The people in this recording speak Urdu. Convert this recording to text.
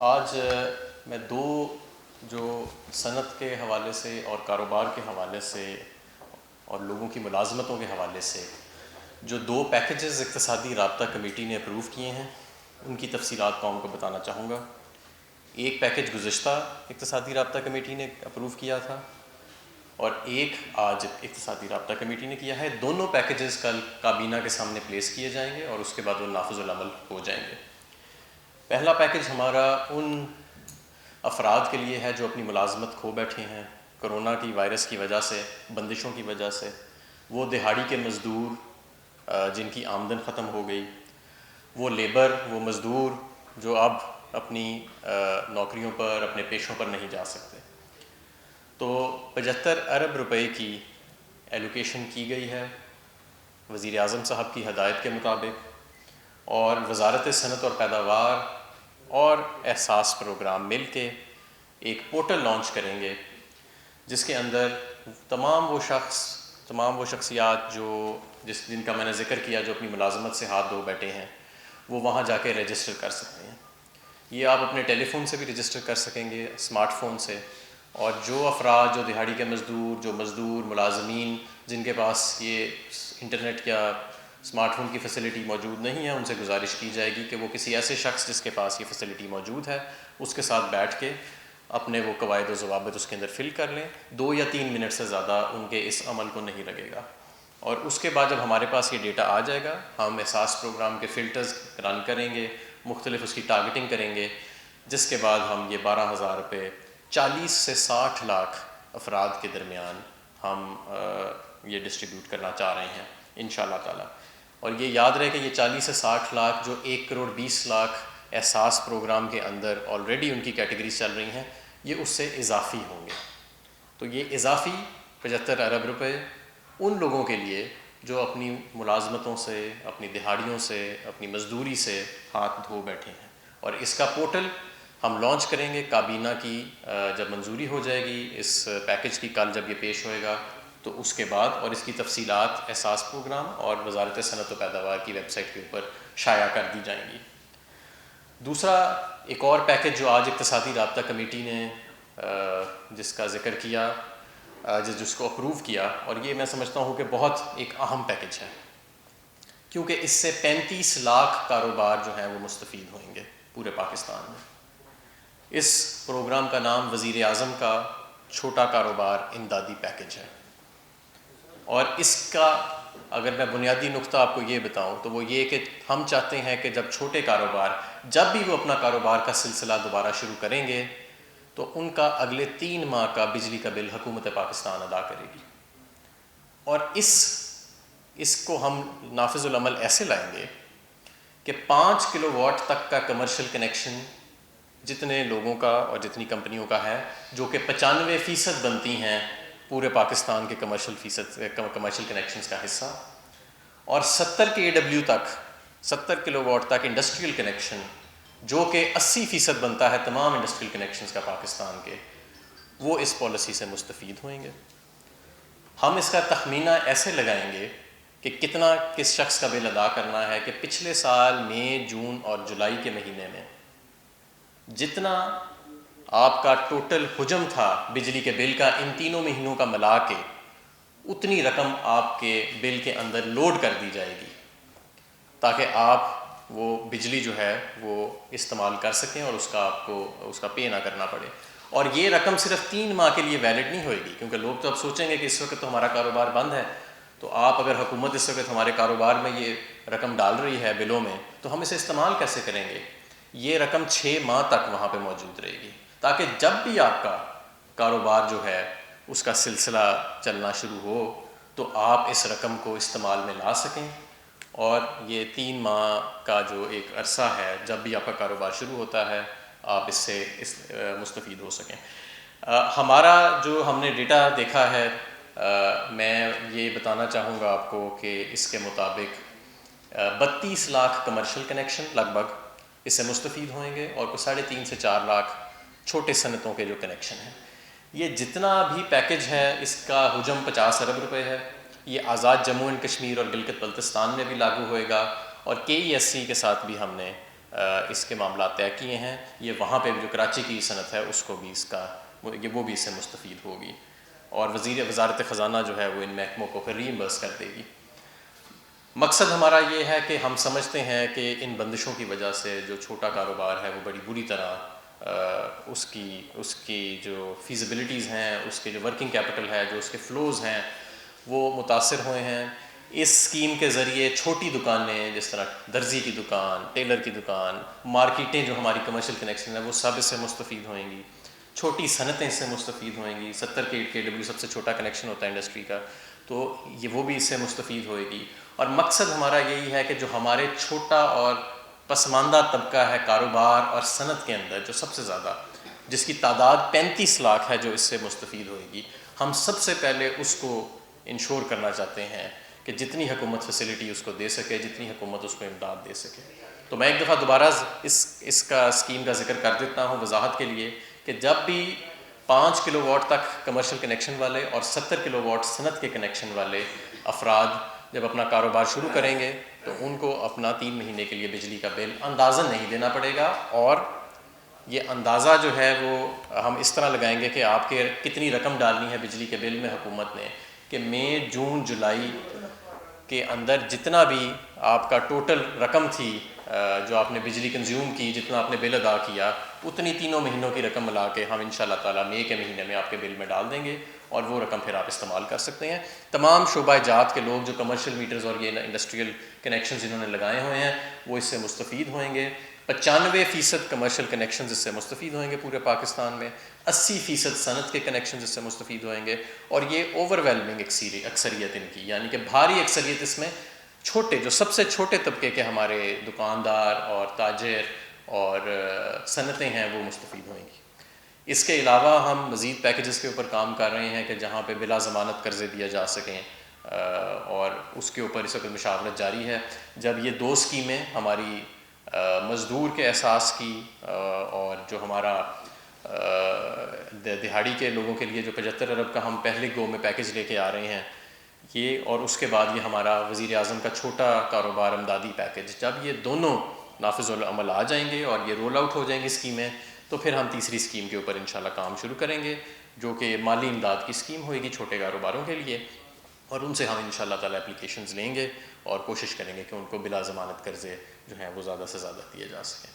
آج میں دو جو صنعت کے حوالے سے اور کاروبار کے حوالے سے اور لوگوں کی ملازمتوں کے حوالے سے جو دو پیکیجز اقتصادی رابطہ کمیٹی نے اپروو کیے ہیں ان کی تفصیلات قوم کو بتانا چاہوں گا۔ ایک پیکیج گزشتہ اقتصادی رابطہ کمیٹی نے اپروو کیا تھا اور ایک آج اقتصادی رابطہ کمیٹی نے کیا ہے۔ دونوں پیکیجز کل کابینہ کے سامنے پلیس کیے جائیں گے اور اس کے بعد وہ نافذ العمل ہو جائیں گے۔ پہلا پیکیج ہمارا ان افراد کے لیے ہے جو اپنی ملازمت کھو بیٹھے ہیں کرونا کی وائرس کی وجہ سے، بندشوں کی وجہ سے۔ وہ دہاڑی کے مزدور جن کی آمدن ختم ہو گئی، وہ لیبر، وہ مزدور جو اب اپنی نوکریوں پر، اپنے پیشوں پر نہیں جا سکتے۔ تو 75 ارب روپے کی ایلوکیشن کی گئی ہے وزیر اعظم صاحب کی ہدایت کے مطابق، اور وزارت صنعت اور پیداوار اور احساس پروگرام مل کے ایک پورٹل لانچ کریں گے جس کے اندر تمام وہ شخصیات جن کا میں نے ذکر کیا جو اپنی ملازمت سے ہاتھ دھو بیٹھے ہیں، وہ وہاں جا کے رجسٹر کر سکتے ہیں۔ یہ آپ اپنے ٹیلی فون سے بھی رجسٹر کر سکیں گے، اسمارٹ فون سے، اور جو افراد جو دہاڑی کے مزدور ملازمین جن کے پاس یہ انٹرنیٹ یا اسمارٹ فون کی فیسلٹی موجود نہیں ہے، ان سے گزارش کی جائے گی کہ وہ کسی ایسے شخص جس کے پاس یہ فیسلٹی موجود ہے اس کے ساتھ بیٹھ کے اپنے وہ قواعد و ضوابط اس کے اندر فل کر لیں۔ 2 یا 3 منٹ سے زیادہ ان کے اس عمل کو نہیں لگے گا، اور اس کے بعد جب ہمارے پاس یہ ڈیٹا آ جائے گا ہم احساس پروگرام کے فلٹرز رن کریں گے، مختلف اس کی ٹارگٹنگ کریں گے، جس کے بعد ہم یہ 12,000 روپے 40 سے 60 لاکھ افراد کے درمیان ہم یہ ڈسٹریبیوٹ کرنا چاہ رہے ہیں انشاءاللہ تعالی۔ اور یہ یاد رہے کہ یہ 40 سے 60 لاکھ جو 1 کروڑ 20 لاکھ احساس پروگرام کے اندر آلریڈی ان کی کیٹیگریز چل رہی ہیں، یہ اس سے اضافی ہوں گے۔ تو یہ اضافی 75 ارب روپے ان لوگوں کے لیے جو اپنی ملازمتوں سے، اپنی دہاڑیوں سے، اپنی مزدوری سے ہاتھ دھو بیٹھے ہیں، اور اس کا پورٹل ہم لانچ کریں گے۔ کابینہ کی جب منظوری ہو جائے گی اس پیکیج کی، کل جب یہ پیش ہوئے گا تو اس کے بعد، اور اس کی تفصیلات احساس پروگرام اور وزارت صنعت و پیداوار کی ویب سائٹ کے اوپر شائع کر دی جائیں گی۔ دوسرا ایک اور پیکیج جو آج اقتصادی رابطہ کمیٹی نے جس کا ذکر کیا، جس کو اپروو کیا، اور یہ میں سمجھتا ہوں کہ بہت ایک اہم پیکیج ہے کیونکہ اس سے 35 لاکھ کاروبار جو ہیں وہ مستفید ہوئیں گے پورے پاکستان میں۔ اس پروگرام کا نام وزیر اعظم کا چھوٹا کاروبار امدادی پیکیج ہے، اور اس کا اگر میں بنیادی نقطہ آپ کو یہ بتاؤں تو وہ یہ کہ ہم چاہتے ہیں کہ جب چھوٹے کاروبار جب بھی وہ اپنا کاروبار کا سلسلہ دوبارہ شروع کریں گے تو ان کا اگلے 3 ماہ کا بجلی کا بل حکومت پاکستان ادا کرے گی، اور اس کو ہم نافذ العمل ایسے لائیں گے کہ 5 کلو واٹ تک کا کمرشل کنیکشن جتنے لوگوں کا اور جتنی کمپنیوں کا ہے، جو کہ 95% بنتی ہیں پورے پاکستان کے کمرشل کنیکشنز کا حصہ، اور 70 KW تک 70 کلو واٹ تک انڈسٹریل کنیکشن جو کہ 80% بنتا ہے تمام انڈسٹریل کنیکشنز کا پاکستان کے، وہ اس پالیسی سے مستفید ہوئیں گے۔ ہم اس کا تخمینہ ایسے لگائیں گے کہ کتنا کس شخص کا بل ادا کرنا ہے کہ پچھلے سال مئی، جون اور جولائی کے مہینے میں جتنا آپ کا ٹوٹل حجم تھا بجلی کے بل کا ان تینوں مہینوں کا ملا کے، اتنی رقم آپ کے بل کے اندر لوڈ کر دی جائے گی تاکہ آپ وہ بجلی جو ہے وہ استعمال کر سکیں اور آپ کو اس کا پے نہ کرنا پڑے۔ اور یہ رقم صرف 3 ماہ کے لیے ویلڈ نہیں ہوئے گی، کیونکہ لوگ تو اب سوچیں گے کہ اس وقت تو ہمارا کاروبار بند ہے، تو آپ اگر حکومت اس وقت ہمارے کاروبار میں یہ رقم ڈال رہی ہے بلوں میں تو ہم اسے استعمال کیسے کریں گے؟ یہ رقم 6 ماہ تک وہاں پہ موجود رہے گی، تاکہ جب بھی آپ کا کاروبار جو ہے اس کا سلسلہ چلنا شروع ہو تو آپ اس رقم کو استعمال میں لا سکیں، اور یہ 3 ماہ کا جو ایک عرصہ ہے جب بھی آپ کا کاروبار شروع ہوتا ہے آپ اس سے مستفید ہو سکیں۔ ہمارا جو ہم نے ڈیٹا دیکھا ہے، میں یہ بتانا چاہوں گا آپ کو کہ اس کے مطابق 32 لاکھ کمرشل کنیکشن لگ بھگ اس سے مستفید ہوئیں گے، اور 3.5 سے 4 لاکھ چھوٹے صنعتوں کے جو کنیکشن ہیں۔ یہ جتنا بھی پیکیج ہے اس کا حجم 50 ارب روپے ہے۔ یہ آزاد جموں اینڈ کشمیر اور گلگت بلتستان میں بھی لاگو ہوئے گا، اور KESC کے ساتھ بھی ہم نے اس کے معاملات طے کیے ہیں، یہ وہاں پہ جو کراچی کی صنعت ہے اس کو بھی وہ بھی اس سے مستفید ہوگی، اور وزارت خزانہ جو ہے وہ ان محکموں کو پھر ری ایمبرس کر دے گی۔ مقصد ہمارا یہ ہے کہ ہم سمجھتے ہیں کہ ان بندشوں کی وجہ سے جو چھوٹا کاروبار ہے وہ بڑی بری طرح اس کی جو فیزیبلٹیز ہیں، اس کے جو ورکنگ کیپٹل ہے، جو اس کے فلوز ہیں، وہ متاثر ہوئے ہیں۔ اس اسکیم کے ذریعے چھوٹی دکانیں جس طرح درزی کی دکان، ٹیلر کی دکان، مارکیٹیں جو ہماری کمرشل کنیکشن ہے وہ سب اس سے مستفید ہوئیں گی، چھوٹی صنعتیں اس سے مستفید ہوئیں گی۔ 70 KW سب سے چھوٹا کنیکشن ہوتا ہے انڈسٹری کا، تو وہ بھی اس سے مستفید ہوئے گی۔ اور مقصد ہمارا یہی ہے کہ جو ہمارے چھوٹا اور پسماندہ طبقہ ہے کاروبار اور صنعت کے اندر، جو سب سے زیادہ، جس کی تعداد 35 لاکھ ہے جو اس سے مستفید ہوئے گی، ہم سب سے پہلے اس کو انشور کرنا چاہتے ہیں کہ جتنی حکومت فیسلٹی اس کو دے سکے، جتنی حکومت اس کو امداد دے سکے۔ تو میں ایک دفعہ دوبارہ اس کا اسکیم کا ذکر کر دیتا ہوں وضاحت کے لیے، کہ جب بھی 5 کلو واٹ تک کمرشل کنیکشن والے اور 70 کلو واٹ صنعت کے کنیکشن والے افراد جب اپنا کاروبار شروع کریں گے تو ان کو اپنا 3 مہینے کے لیے بجلی کا بل اندازاً نہیں دینا پڑے گا، اور یہ اندازہ جو ہے وہ ہم اس طرح لگائیں گے کہ آپ کے کتنی رقم ڈالنی ہے بجلی کے بل میں حکومت نے، کہ مئی، جون، جولائی کے اندر جتنا بھی آپ کا ٹوٹل رقم تھی جو آپ نے بجلی کنزیوم کی، جتنا آپ نے بل ادا کیا، اتنی تینوں مہینوں کی رقم ملا کے ہم انشاءاللہ تعالیٰ مئی کے مہینے میں آپ کے بل میں ڈال دیں گے، اور وہ رقم پھر آپ استعمال کر سکتے ہیں۔ تمام شعبہ جات کے لوگ جو کمرشل میٹرز اور یہ انڈسٹریل کنیکشنز انہوں نے لگائے ہوئے ہیں وہ اس سے مستفید ہوئیں گے۔ 95% کمرشل کنیکشنز اس سے مستفید ہوئیں گے پورے پاکستان میں، 80% صنعت کے کنیکشنز اس سے مستفید ہوئیں گے، اور یہ اوور ویلمنگ اکثریت ان کی، یعنی کہ بھاری اکثریت اس میں چھوٹے، جو سب سے چھوٹے طبقے کے ہمارے دکاندار اور تاجر اور صنعتیں ہیں وہ مستفید ہوئیں گی۔ اس کے علاوہ ہم مزید پیکیجز کے اوپر کام کر رہے ہیں کہ جہاں پہ بلا ضمانت قرضے دیا جا سکیں، اور اس کے اوپر اس وقت مشاورت جاری ہے۔ جب یہ 2 اسکیمیں ہماری مزدور کے احساس کی اور جو ہمارا دہاڑی کے لوگوں کے لیے جو 75 ارب کا ہم پہلے گو میں پیکیج لے کے آ رہے ہیں، یہ، اور اس کے بعد یہ ہمارا وزیر اعظم کا چھوٹا کاروبار امدادی پیکیج، جب یہ دونوں نافذ العمل آ جائیں گے اور یہ رول آؤٹ ہو جائیں گی اسکیمیں، تو پھر ہم تیسری اسکیم کے اوپر انشاءاللہ کام شروع کریں گے، جو کہ مالی امداد کی اسکیم ہوئے گی چھوٹے کاروباروں کے لیے، اور ان سے ہم انشاءاللہ تعالیٰ اپلیکیشنز لیں گے اور کوشش کریں گے کہ ان کو بلا ضمانت قرضے جو ہیں وہ زیادہ سے زیادہ دیے جا سکیں۔